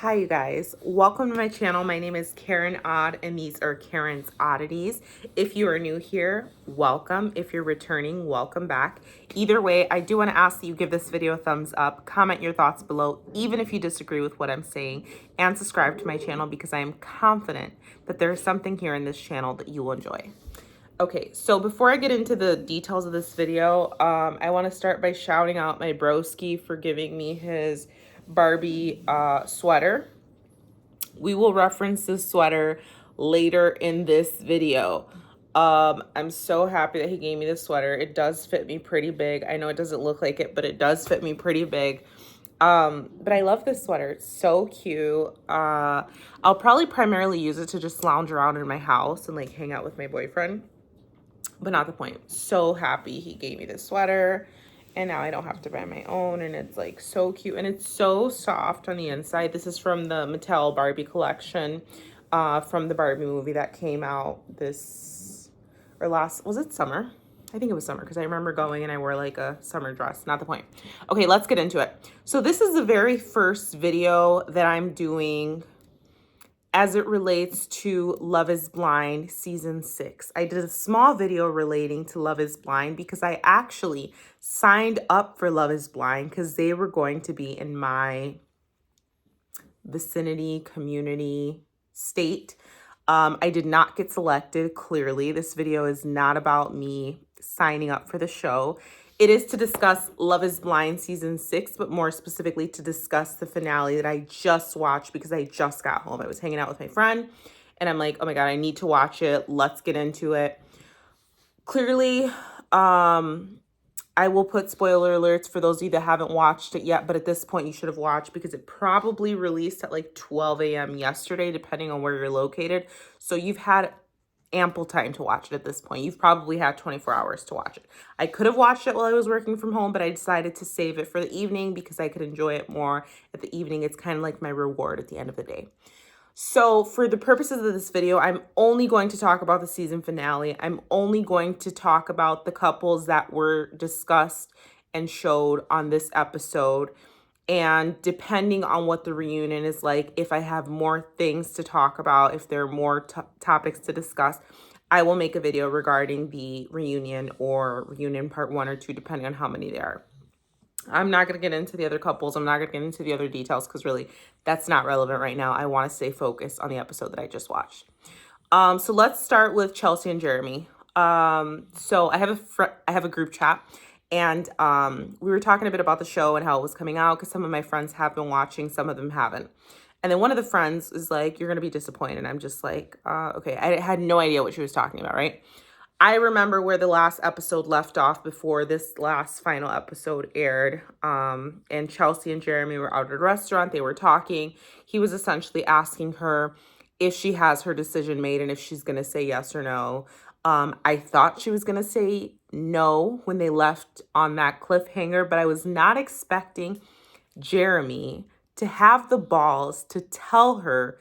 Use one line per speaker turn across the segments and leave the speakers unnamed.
Hi, you guys. Welcome to my channel. My name is Karen Odd, and these are Karen's Oddities. If you are new here, welcome. If you're returning, welcome back. Either way, I do want to ask that you give this video a thumbs up, comment your thoughts below, even if you disagree with what I'm saying, and subscribe to my channel because I am confident that there is something here in this channel that you will enjoy. Okay, so before I get into the details of this video, I want to start by shouting out my broski for giving me his Barbie sweater. We will reference this sweater later in this video. I'm so happy that he gave me this sweater. It does fit me pretty big. I know it doesn't look like it, but it does fit me pretty big. But I love this sweater. It's so cute. I'll probably primarily use it to just lounge around in my house and like hang out with my boyfriend. But not the point. So happy he gave me this sweater. And now I don't have to buy my own. And it's like so cute. And it's so soft on the inside. This is from the Mattel Barbie collection. From the Barbie movie that came out was it summer? I think it was summer because I remember going and I wore like a summer dress. Not the point. Okay, let's get into it. So this is the very first video that I'm doing as it relates to Love is Blind season 6. I did a small video relating to Love is Blind because I actually signed up for Love is Blind because they were going to be in my vicinity, community, state. I did not get selected, clearly. This video is not about me signing up for the show. It is to discuss Love is Blind season 6, but more specifically to discuss the finale that I just watched because I just got home. I was hanging out with my friend and I'm like, oh my God, I need to watch it. Let's get into it. Clearly, I will put spoiler alerts for those of you that haven't watched it yet, but at this point you should have watched because it probably released at like 12 a.m. yesterday, depending on where you're located. So you've had ample time to watch it at this point. You've probably had 24 hours to watch it. I could have watched it while I was working from home, but I decided to save it for the evening because I could enjoy it more at the evening. It's kind of like my reward at the end of the day. So for the purposes of this video, I'm only going to talk about the season finale. I'm only going to talk about the couples that were discussed and showed on this episode. And depending on what the reunion is like, if I have more things to talk about, if there are more topics to discuss, I will make a video regarding the reunion or reunion part 1 or 2, depending on how many there are. I'm not going to get into the other couples. I'm not going to get into the other details because really that's not relevant right now. I want to stay focused on the episode that I just watched. So let's start with Chelsea and Jeremy. So I have a group chat. And we were talking a bit about the show and how it was coming out because some of my friends have been watching, some of them haven't. And then one of the friends is like, you're going to be disappointed. I'm just like, okay. I had no idea what she was talking about, right? I remember where the last episode left off before this last final episode aired. And Chelsea and Jeremy were out at a restaurant. They were talking. He was essentially asking her if she has her decision made and if she's going to say yes or no. I thought she was going to say no when they left on that cliffhanger, but I was not expecting Jeremy to have the balls to tell her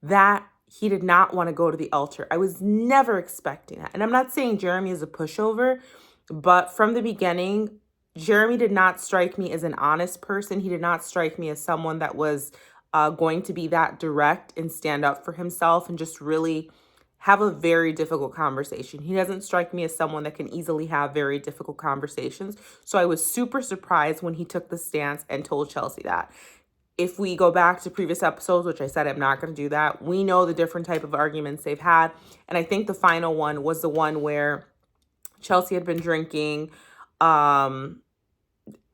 that he did not want to go to the altar. I was never expecting that. And I'm not saying Jeremy is a pushover, but from the beginning, Jeremy did not strike me as an honest person. He did not strike me as someone that was going to be that direct and stand up for himself and just really have a very difficult conversation. He doesn't strike me as someone that can easily have very difficult conversations. So I was super surprised when he took the stance and told Chelsea that. If we go back to previous episodes, which I said I'm not going to do that, we know the different type of arguments they've had. And I think the final one was the one where Chelsea had been drinking. There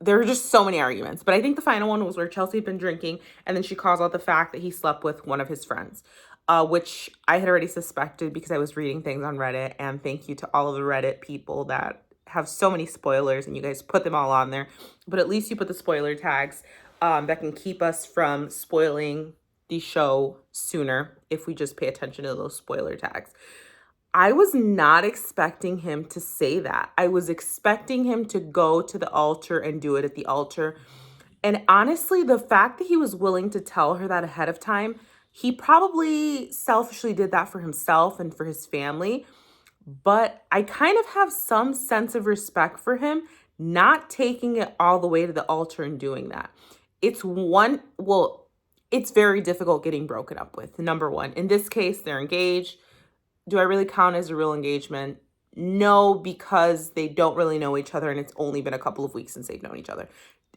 were just so many arguments. But I think the final one was where Chelsea had been drinking. And then she calls out the fact that he slept with one of his friends, which I had already suspected because I was reading things on Reddit. And thank you to all of the Reddit people that have so many spoilers. And you guys put them all on there. But at least you put the spoiler tags. That can keep us from spoiling the show sooner if we just pay attention to those spoiler tags. I was not expecting him to say that. I was expecting him to go to the altar and do it at the altar. And honestly, the fact that he was willing to tell her that ahead of time, he probably selfishly did that for himself and for his family. But I kind of have some sense of respect for him not taking it all the way to the altar and doing that. It's one, well, it's very difficult getting broken up with. Number one, in this case, they're engaged. Do I really count as a real engagement? No, because they don't really know each other and it's only been a couple of weeks since they've known each other.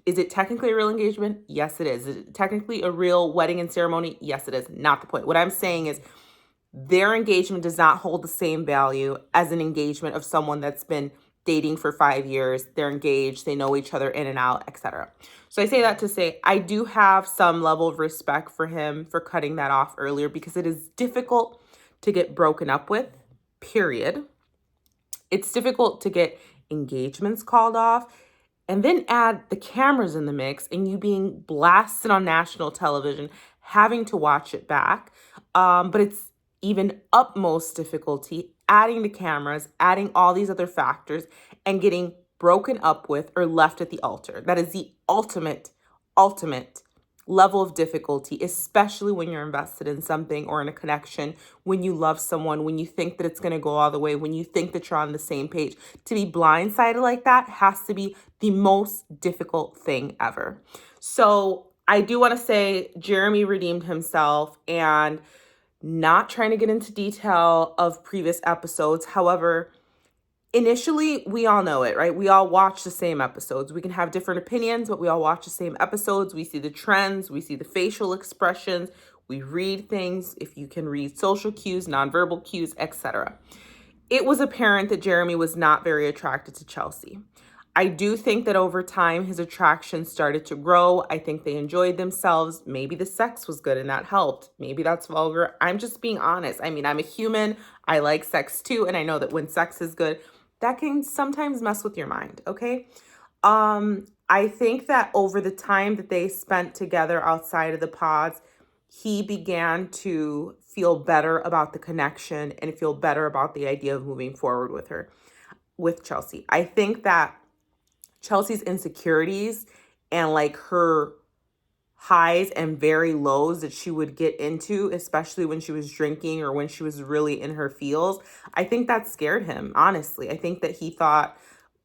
Is it technically a real engagement? Yes, it is. Is it technically a real wedding and ceremony? Yes, it is. Not the point. What I'm saying is their engagement does not hold the same value as an engagement of someone that's been dating for 5 years. They're engaged, they know each other in and out, etc. So I say that to say I do have some level of respect for him for cutting that off earlier because it is difficult to get broken up with, period. It's difficult to get engagements called off and then add the cameras in the mix and you being blasted on national television, having to watch it back. But it's even utmost difficulty adding the cameras, adding all these other factors, and getting broken up with or left at the altar. That is the ultimate level of difficulty, especially when you're invested in something or in a connection, when you love someone, when you think that it's going to go all the way, when you think that you're on the same page. To be blindsided like that has to be the most difficult thing ever. So I do want to say Jeremy redeemed himself, and not trying to get into detail of previous episodes. However, initially, we all know it, right? We all watch the same episodes. We can have different opinions, but we all watch the same episodes. We see the trends, we see the facial expressions, we read things, if you can read social cues, nonverbal cues, etc. It was apparent that Jeremy was not very attracted to Chelsea. I do think that over time, his attraction started to grow. I think they enjoyed themselves. Maybe the sex was good and that helped. Maybe that's vulgar. I'm just being honest. I mean, I'm a human. I like sex too. And I know that when sex is good, that can sometimes mess with your mind, okay? I think that over the time that they spent together outside of the pods, he began to feel better about the connection and feel better about the idea of moving forward with Chelsea. I think that Chelsea's insecurities and like her highs and very lows that she would get into, especially when she was drinking or when she was really in her feels, I think that scared him, honestly. I think that he thought,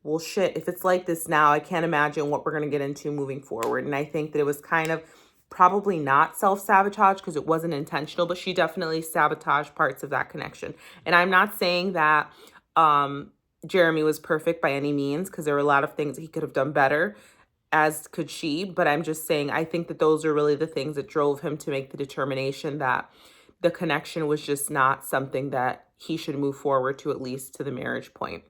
well, shit, if it's like this now, I can't imagine what we're going to get into moving forward. And I think that it was kind of probably not self-sabotage because it wasn't intentional, but she definitely sabotaged parts of that connection. And I'm not saying that Jeremy was perfect by any means, because there were a lot of things that he could have done better, as could she. But I'm just saying, I think that those are really the things that drove him to make the determination that the connection was just not something that he should move forward to, at least to the marriage point.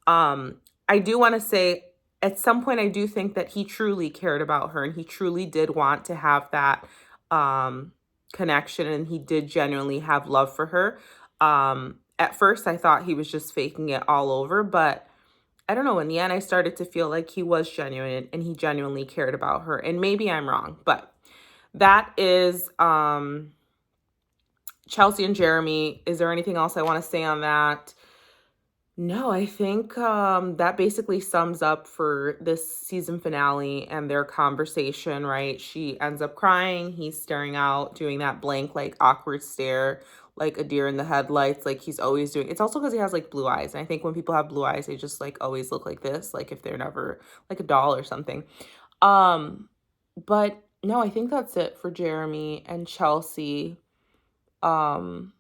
I do want to say at some point, I do think that he truly cared about her and he truly did want to have that connection, and he did genuinely have love for her. At first, I thought he was just faking it all over, but I don't know. In the end, I started to feel like he was genuine and he genuinely cared about her. And maybe I'm wrong, but that is Chelsea and Jeremy. Is there anything else I want to say on that? No, I think that basically sums up for this season finale and their conversation, right? She ends up crying. He's staring out, doing that blank, like awkward stare, like a deer in the headlights, like he's always doing. It's also because he has like blue eyes. And I think when people have blue eyes, they just like always look like this, like if they're never like a doll or something. But no, I think that's it for Jeremy and Chelsea. Um,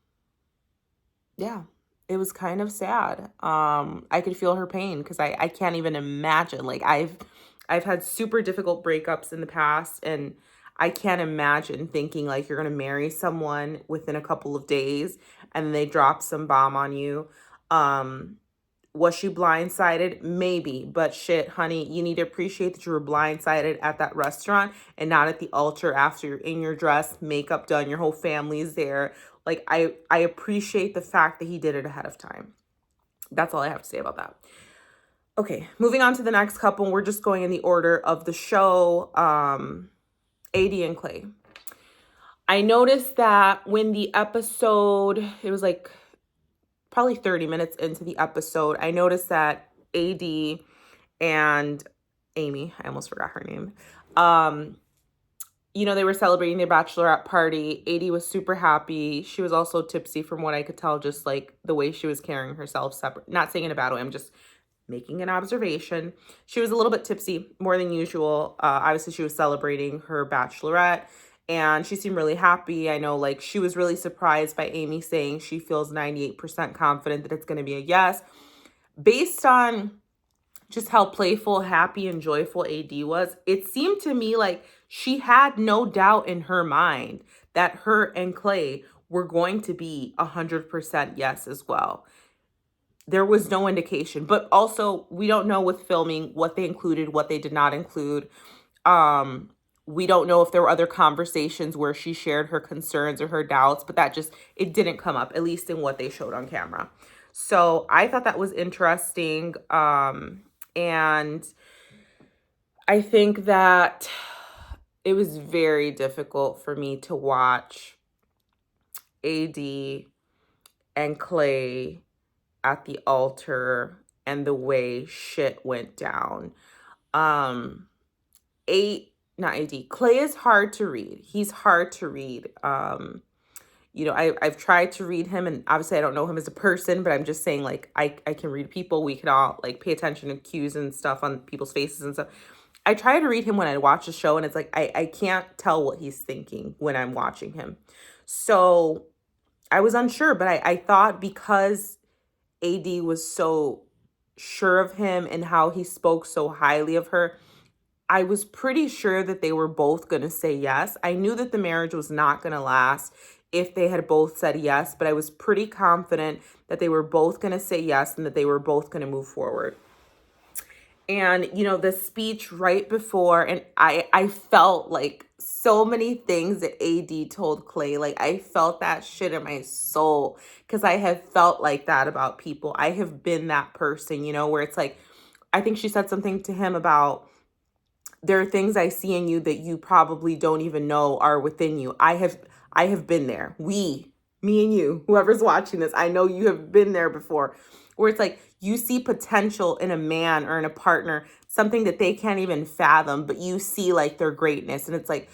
yeah, it was kind of sad. I could feel her pain because I can't even imagine. Like I've had super difficult breakups in the past, and I can't imagine thinking like you're gonna marry someone within a couple of days and they drop some bomb on you. Um, was she blindsided? Maybe, but shit, honey, you need to appreciate that you were blindsided at that restaurant and not at the altar after you're in your dress, makeup done, your whole family's there. Like I appreciate the fact that he did it ahead of time. That's all I have to say about that. Okay, moving on to the next couple. We're just going in the order of the show. AD and Clay. I noticed that when the episode, it was like probably 30 minutes into the episode, I noticed that AD and Amy, I almost forgot her name, they were celebrating their bachelorette party. AD was super happy. She was also tipsy from what I could tell, just like the way she was carrying herself separate. Not saying in a bad way, I'm just making an observation. She was a little bit tipsy, more than usual. Obviously, she was celebrating her bachelorette. and she seemed really happy. I know, like, she was really surprised by Amy saying she feels 98% confident that it's going to be a yes. Based on just how playful, happy, and joyful AD was, it seemed to me like she had no doubt in her mind that her and Clay were going to be 100% yes as well. There was no indication, but also we don't know with filming what they included, what they did not include. Um, we don't know if there were other conversations where she shared her concerns or her doubts, but it didn't come up, at least in what they showed on camera. So I thought that was interesting. And I think that it was very difficult for me to watch AD and Clay at the altar and the way shit went down. Um, not AD, Clay is hard to read. He's hard to read. I've tried to read him, and obviously I don't know him as a person, but I'm just saying, like, I can read people. We can all, like, pay attention to cues and stuff on people's faces and stuff. I try to read him when I watch a show, and it's like I can't tell what he's thinking when I'm watching him. So I was unsure, but I thought because AD was so sure of him and how he spoke so highly of her, I was pretty sure that they were both going to say yes. I knew that the marriage was not going to last if they had both said yes, but I was pretty confident that they were both going to say yes and that they were both going to move forward. And, the speech right before, and I felt like so many things that AD told Clay. Like, I felt that shit in my soul because I have felt like that about people. I have been that person, where it's like, I think she said something to him about, there are things I see in you that you probably don't even know are within you. I have been there. Me and you, whoever's watching this, I know you have been there before, where it's like you see potential in a man or in a partner, something that they can't even fathom, but you see like their greatness. And it's like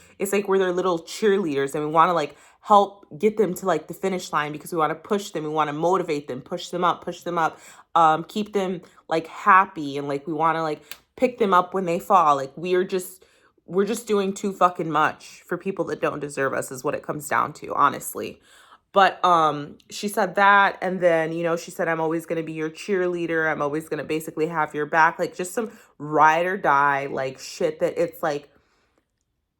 we're their little cheerleaders, and we want to like help get them to like the finish line because we want to push them. We want to motivate them, push them up, keep them like happy. And like, we want to like pick them up when they fall. Like, we're just doing too fucking much for people that don't deserve us is what it comes down to, honestly. But she said that, and then, she said, I'm always going to be your cheerleader. I'm always going to basically have your back. Like, just some ride or die, like, shit that it's like,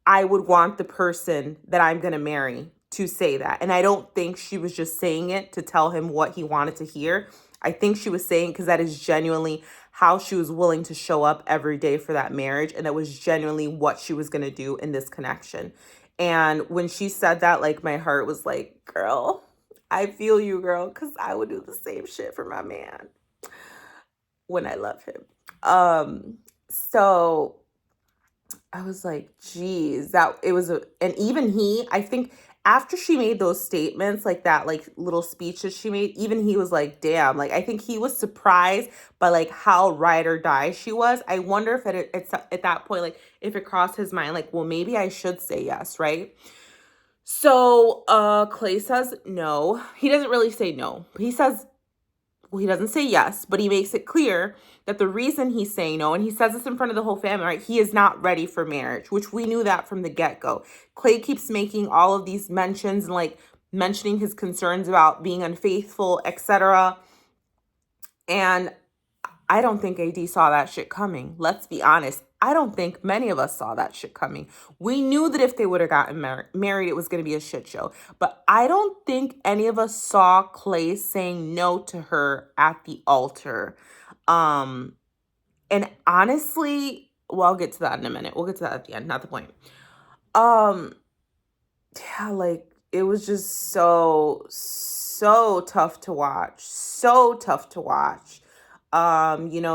I would want the person that I'm going to marry to say that. And I don't think she was just saying it to tell him what he wanted to hear. I think she was saying because that is genuinely how she was willing to show up every day for that marriage. And that was genuinely what she was going to do in this connection. And when she said that, like, my heart was like, girl, I feel you, girl, because I would do the same shit for my man when I love him. So I was like, geez, and even I think after she made those statements, like that, like little speech that she made, even he was like, damn, like, I think he was surprised by like how ride or die she was. I wonder if it's at that point, like, if it crossed his mind, like, well, maybe I should say yes, right? So, Clay says no. He doesn't really say no. He says, well, he doesn't say yes, but he makes it clear that the reason he's saying no, and he says this in front of the whole family, right? He is not ready for marriage, which we knew that from the get-go. Clay keeps making all of these mentions and like mentioning his concerns about being unfaithful, etc. And I don't think AD saw that shit coming. Let's be honest. I don't think many of us saw that shit coming. We knew that if they would have gotten married, it was going to be a shit show. But I don't think any of us saw Clay saying no to her at the altar. And honestly, well, I'll get to that in a minute. We'll get to that at the end, not the point. Yeah, like, it was just so tough to watch. So tough to watch.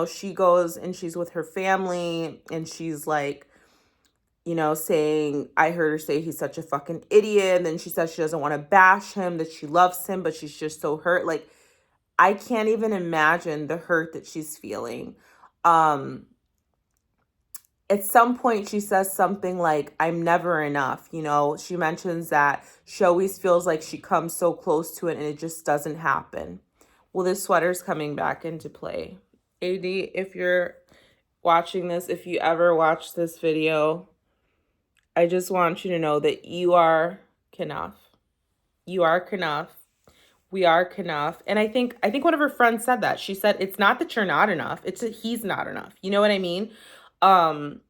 She goes and she's with her family and she's like, saying, I heard her say he's such a fucking idiot. And then she says she doesn't want to bash him, that she loves him, but she's just so hurt. Like, I can't even imagine the hurt that she's feeling. At some point she says something like, I'm never enough. She mentions that she always feels like she comes so close to it and it just doesn't happen. Well, this sweater's coming back into play. AD, if you're watching this, if you ever watch this video, I just want you to know that you are Knaf. You are Knaf. We are Knaf. And I think one of her friends said that. She said it's not that you're not enough. It's that he's not enough. You know what I mean? Um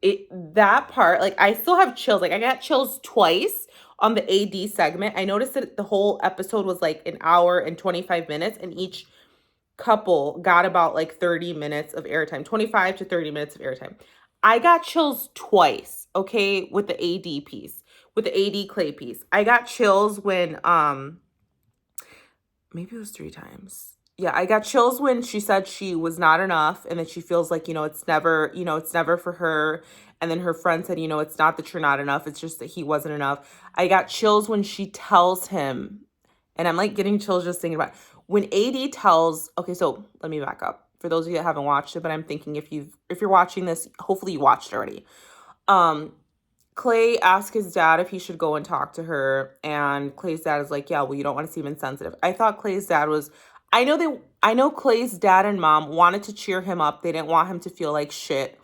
it that part, like I still have chills. Like I got chills twice on the AD segment. I noticed that the whole episode was like an hour and 25 minutes, and each couple got about like 30 minutes of airtime, 25 to 30 minutes of airtime. I got chills twice, okay, with the AD piece, with the AD Clay piece. I got chills when maybe it was 3 times. Yeah, I got chills when she said she was not enough and that she feels like, it's never for her. And then her friend said, it's not that you're not enough, it's just that he wasn't enough. I got chills when she tells him, and I'm like getting chills just thinking about it. When AD tells, okay, so let me back up. For those of you that haven't watched it, but I'm thinking if you're watching this, hopefully you watched it already. Clay asked his dad if he should go and talk to her, and Clay's dad is like, "Yeah, well, you don't want to seem insensitive." I thought Clay's dad was. I know Clay's dad and mom wanted to cheer him up. They didn't want him to feel like shit.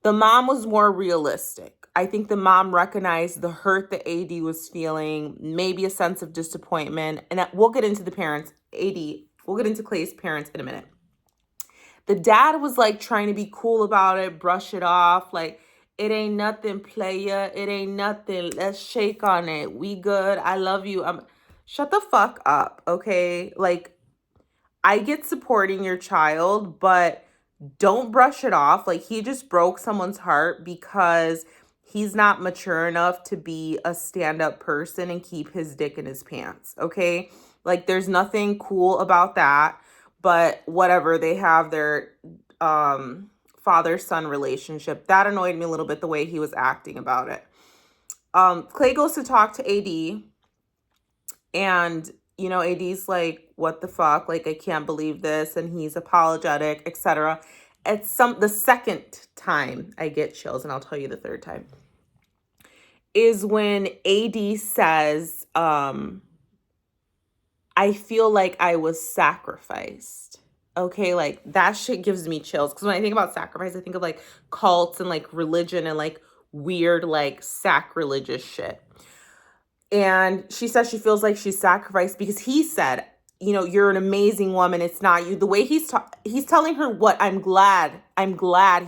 The mom was more realistic. I think the mom recognized the hurt that AD was feeling, maybe a sense of disappointment, and we'll get into the parents. We'll get into Clay's parents in a minute. The dad was like trying to be cool about it, brush it off, like it ain't nothing, playa. It ain't nothing. Let's shake on it. We good. I love you. Shut the fuck up, okay? Like I get supporting your child, but don't brush it off. Like he just broke someone's heart because he's not mature enough to be a stand-up person and keep his dick in his pants, okay? Like there's nothing cool about that, but whatever, they have their father-son relationship. That annoyed me a little bit, the way he was acting about it. Clay goes to talk to AD, and AD's like, what the fuck? Like, I can't believe this. And he's apologetic, etc. It's the second time I get chills, and I'll tell you the third time, is when AD says, I feel like I was sacrificed. Okay, like that shit gives me chills. Because when I think about sacrifice, I think of like cults and like religion and like weird, like sacrilegious shit. And she says she feels like she's sacrificed because he said, you're an amazing woman. It's not you. The way he's telling her what, I'm glad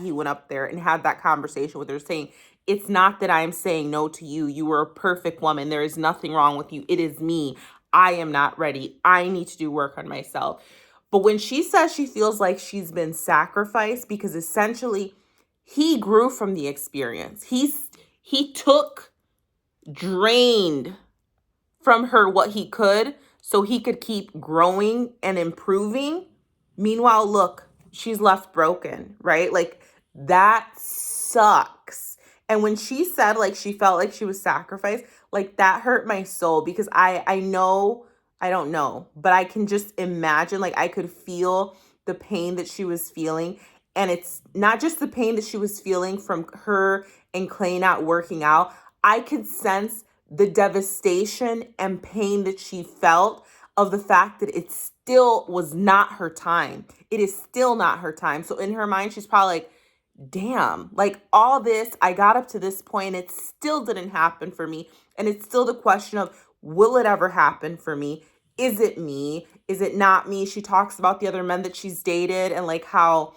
he went up there and had that conversation with her, saying, it's not that I'm saying no to you. You were a perfect woman. There is nothing wrong with you. It is me. I am not ready. I need to do work on myself. But when she says she feels like she's been sacrificed because essentially he grew from the experience. He took, drained from her what he could so he could keep growing and improving. Meanwhile, look, she's left broken, right? Like that sucks. And when she said like she felt like she was sacrificed, like that hurt my soul because I know, I don't know, but I can just imagine, like I could feel the pain that she was feeling. And it's not just the pain that she was feeling from her and Clay not working out. I could sense the devastation and pain that she felt of the fact that it still was not her time. It is still not her time. So in her mind, she's probably like, damn, like all this, I got up to this point, it still didn't happen for me. And it's still the question of, will it ever happen for me? Is it me? Is it not me? She talks about the other men that she's dated and like how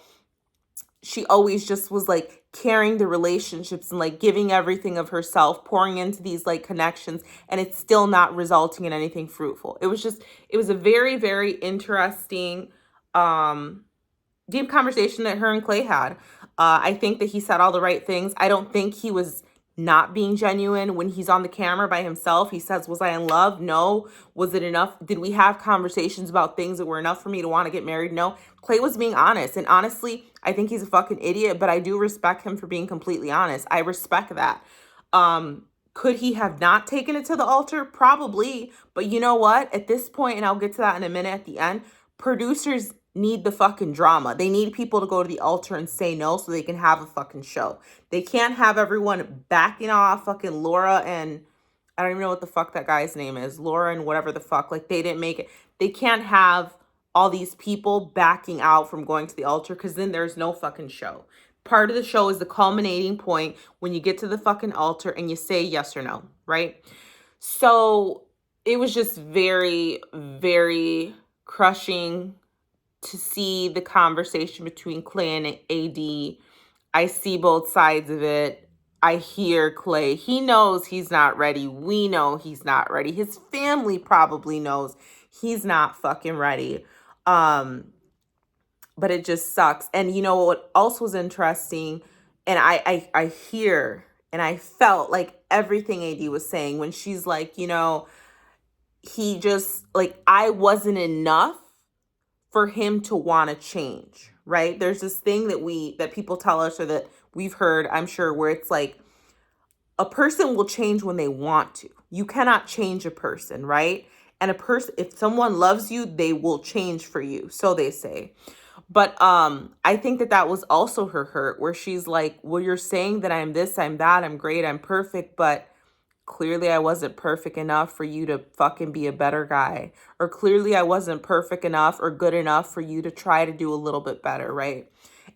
she always just was like carrying the relationships and like giving everything of herself, pouring into these like connections, and it's still not resulting in anything fruitful. It was a very, very interesting, deep conversation that her and Clay had. I think that he said all the right things. I don't think he was not being genuine when he's on the camera by himself. He says, was I in love? No. Was it enough? Did we have conversations about things that were enough for me to want to get married? No. Clay was being honest. And honestly, I think he's a fucking idiot, but I do respect him for being completely honest. I respect that. Could he have not taken it to the altar? Probably. But you know what? At this point, and I'll get to that in a minute at the end, producers need the fucking drama. They need people to go to the altar and say no so they can have a fucking show. They can't have everyone backing off fucking Laura and I don't even know what the fuck that guy's name is. Laura and whatever the fuck. Like they didn't make it. They can't have all these people backing out from going to the altar because then there's no fucking show. part of the show is the culminating point when you get to the fucking altar and you say yes or no, right? So it was just very, very crushing to see the conversation between Clay and AD. I see both sides of it. I hear Clay. He knows he's not ready. We know he's not ready. His family probably knows he's not fucking ready. But it just sucks. And you know what else was interesting? And I hear and I felt like everything AD was saying when she's like, he just like, I wasn't enough for him to want to change, right? There's this thing that people tell us, or that we've heard, I'm sure, where it's like a person will change when they want to. You cannot change a person, right? And a person, if someone loves you, they will change for you, so they say. But I think that was also her hurt, where she's like, well, you're saying that I'm this, I'm that, I'm great, I'm perfect, but clearly I wasn't perfect enough for you to fucking be a better guy. Or clearly I wasn't perfect enough or good enough for you to try to do a little bit better, right?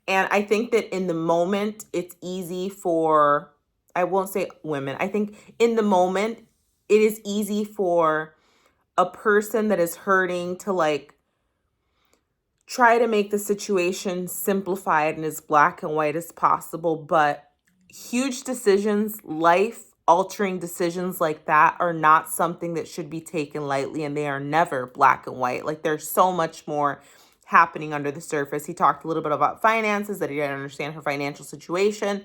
And I think that in the moment, it's easy for, I won't say women, I think in the moment, it is easy for a person that is hurting to like try to make the situation simplified and as black and white as possible. But huge decisions, life altering decisions like that, are not something that should be taken lightly, and they are never black and white. Like, there's so much more happening under the surface. He talked a little bit about finances, that he didn't understand her financial situation.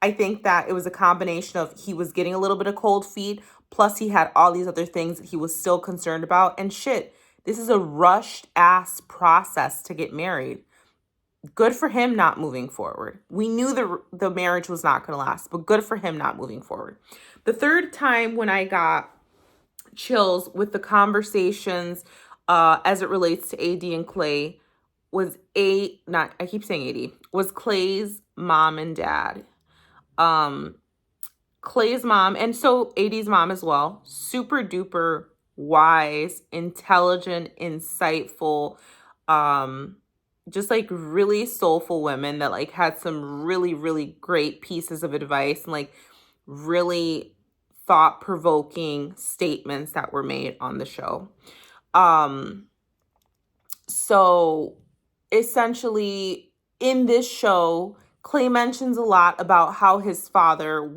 I think that it was a combination of he was getting a little bit of cold feet, plus he had all these other things that he was still concerned about. And shit, this is a rushed ass process to get married. Good for him not moving forward. We knew the marriage was not going to last, but good for him not moving forward. The third time when I got chills with the conversations as it relates to AD and Clay was was Clay's mom and dad. Clay's mom, and so AD's mom as well, super duper wise, intelligent, insightful, just like really soulful women that like had some really, really great pieces of advice and like really thought-provoking statements that were made on the show. So essentially in this show, Clay mentions a lot about how his father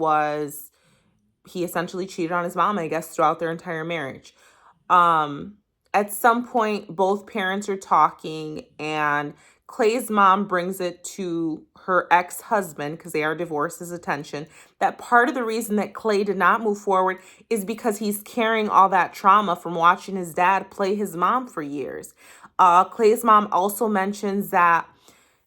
he essentially cheated on his mom, I guess, throughout their entire marriage. At some point, both parents are talking, and Clay's mom brings it to her ex-husband, because they are divorced, his attention, that part of the reason that Clay did not move forward is because he's carrying all that trauma from watching his dad play his mom for years. Clay's mom also mentions that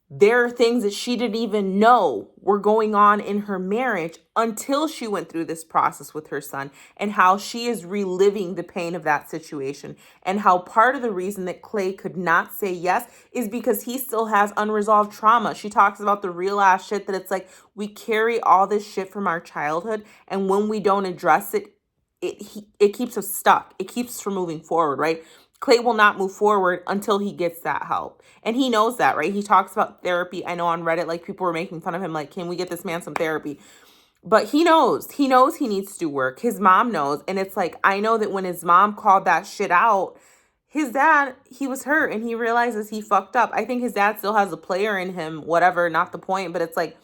there are things that she didn't even know were going on in her marriage until she went through this process with her son, and how she is reliving the pain of that situation, and how part of the reason that Clay could not say yes is because he still has unresolved trauma. She talks about the real ass shit, that it's like we carry all this shit from our childhood, and when we don't address it, it keeps us stuck. It keeps us from moving forward, right? Clay will not move forward until he gets that help. And he knows that, right? He talks about therapy. I know on Reddit, like, people were making fun of him, like, can we get this man some therapy? But he knows he needs to do work. His mom knows. And it's like, I know that when his mom called that shit out, his dad, he was hurt and he realizes he fucked up. I think his dad still has a player in him, whatever, not the point. But it's like,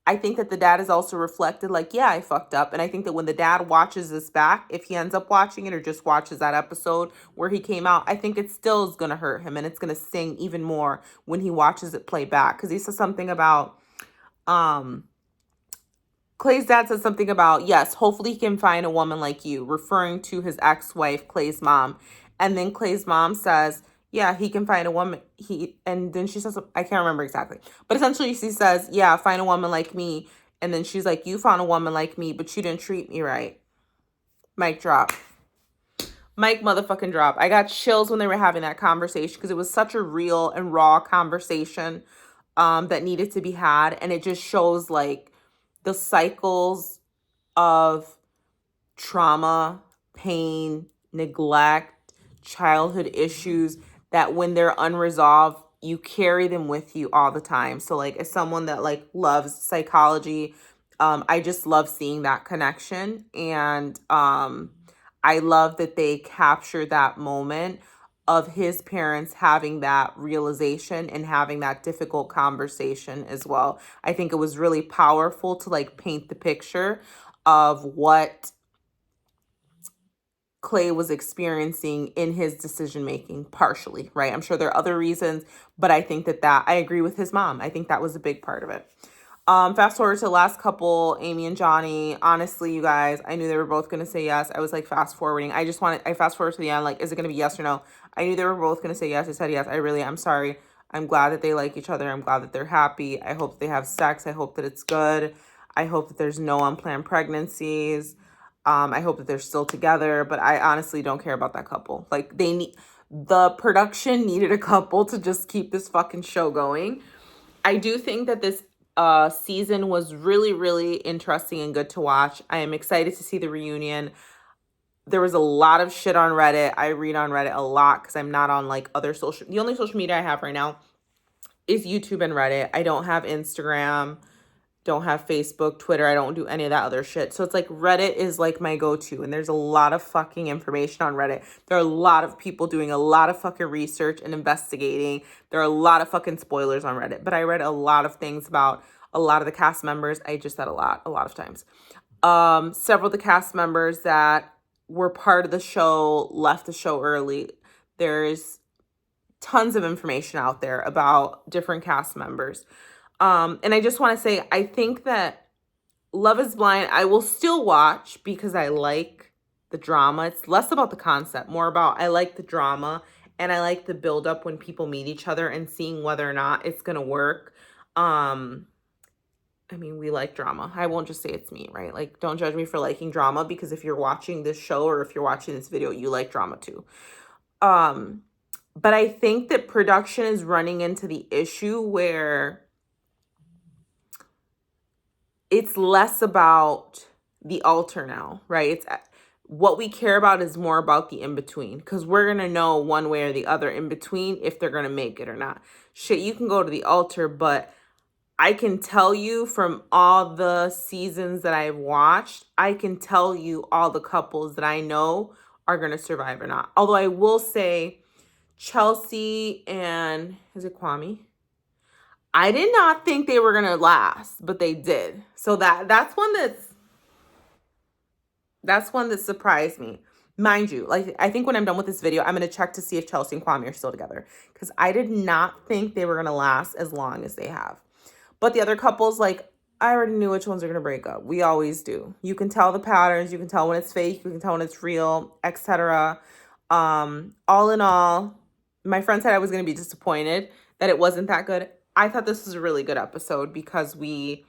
I think that the dad is also reflected, like, yeah, I fucked up. And I think that when the dad watches this back, if he ends up watching it or just watches that episode where he came out, I think it still is going to hurt him, and it's going to sting even more when he watches it play back. Because he says something about, Clay's dad says something about, yes, hopefully he can find a woman like you, referring to his ex-wife, Clay's mom. And then Clay's mom says, yeah, he can find a woman. And then she says, I can't remember exactly, but essentially she says, yeah, find a woman like me. And then she's like, you found a woman like me, but you didn't treat me right. Mic drop. Mic motherfucking drop. I got chills when they were having that conversation, because it was such a real and raw conversation that needed to be had. And it just shows like the cycles of trauma, pain, neglect, childhood issues that when they're unresolved you carry them with you all the time. So like as someone that like loves psychology, I just love seeing that connection. And I love that they capture that moment of his parents having that realization and having that difficult conversation as well. I think it was really powerful to like paint the picture of what Clay was experiencing in his decision making, partially, right? I'm sure there are other reasons, but I think that I agree with his mom. I think that was a big part of it. Fast forward to the last couple, Amy and Johnny. Honestly, you guys, I knew they were both gonna say yes. I was like fast forwarding. I fast forward to the end, like, is it gonna be yes or no? I knew they were both gonna say yes. I said yes. I really am sorry. I'm glad that they like each other. I'm glad that they're happy. I hope they have sex. I hope that it's good. I hope that there's no unplanned pregnancies. I hope that they're still together, but I honestly don't care about that couple. Like the production needed a couple to just keep this fucking show going. I do think that this season was really, really interesting and good to watch. I am excited to see the reunion. There was a lot of shit on Reddit. I read on Reddit a lot because I'm not on like the only social media I have right now is YouTube and Reddit. I don't have Instagram, don't have Facebook, Twitter. I don't do any of that other shit. So it's like Reddit is like my go-to, and there's a lot of fucking information on Reddit. There are a lot of people doing a lot of fucking research and investigating. There are a lot of fucking spoilers on Reddit, but I read a lot of things about a lot of the cast members. I just said a lot of times. Several of the cast members that were part of the show left the show early. There's tons of information out there about different cast members. And I just want to say, I think that Love is Blind, I will still watch because I like the drama. It's less about the concept, more about I like the drama and I like the build up when people meet each other and seeing whether or not it's going to work. I mean, we like drama. I won't just say it's me, right? Like, don't judge me for liking drama because if you're watching this show or if you're watching this video, you like drama too. But I think that production is running into the issue where it's less about the altar now, right? It's what we care about is more about the in-between because we're going to know one way or the other in between if they're going to make it or not. Shit, you can go to the altar, but I can tell you from all the seasons that I've watched, I can tell you all the couples that I know are going to survive or not. Although I will say Chelsea and, is it Kwame? I did not think they were going to last, but they did. So that's one that surprised me. Mind you, like I think when I'm done with this video, I'm going to check to see if Chelsea and Kwame are still together because I did not think they were going to last as long as they have. But the other couples, like I already knew which ones are going to break up. We always do. You can tell the patterns, you can tell when it's fake, you can tell when it's real, etc. All in all, my friend said I was going to be disappointed that it wasn't that good. I thought this was a really good episode because I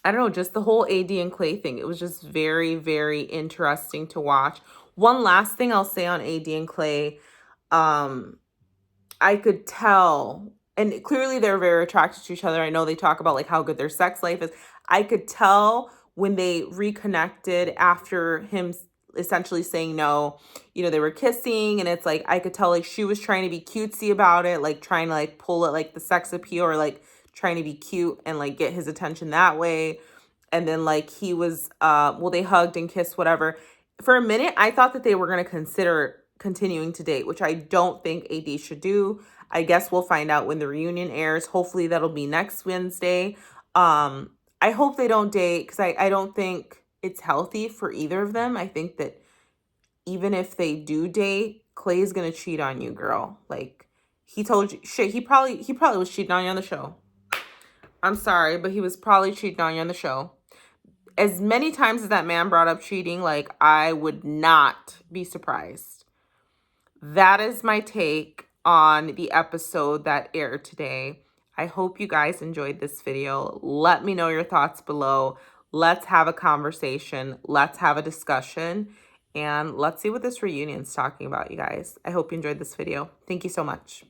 don't know, just the whole AD and Clay thing. It was just very, very interesting to watch. One last thing I'll say on AD and Clay, I could tell, and clearly they're very attracted to each other. I know they talk about like how good their sex life is. I could tell when they reconnected after him essentially saying no, they were kissing and it's like, I could tell like she was trying to be cutesy about it, like trying to like pull it like the sex appeal or like trying to be cute and like get his attention that way. And then like he was, they hugged and kissed, whatever. For a minute, I thought that they were going to consider continuing to date, which I don't think AD should do. I guess we'll find out when the reunion airs. Hopefully that'll be next Wednesday. I hope they don't date because I don't think it's healthy for either of them. I think that even if they do date, Clay's gonna cheat on you, girl. Like he told you shit. He probably was cheating on you on the show. I'm sorry, but he was probably cheating on you on the show. As many times as that man brought up cheating, like I would not be surprised. That is my take on the episode that aired today. I hope you guys enjoyed this video. Let me know your thoughts below. Let's have a conversation. Let's have a discussion. And let's see what this reunion's talking about, you guys. I hope you enjoyed this video. Thank you so much.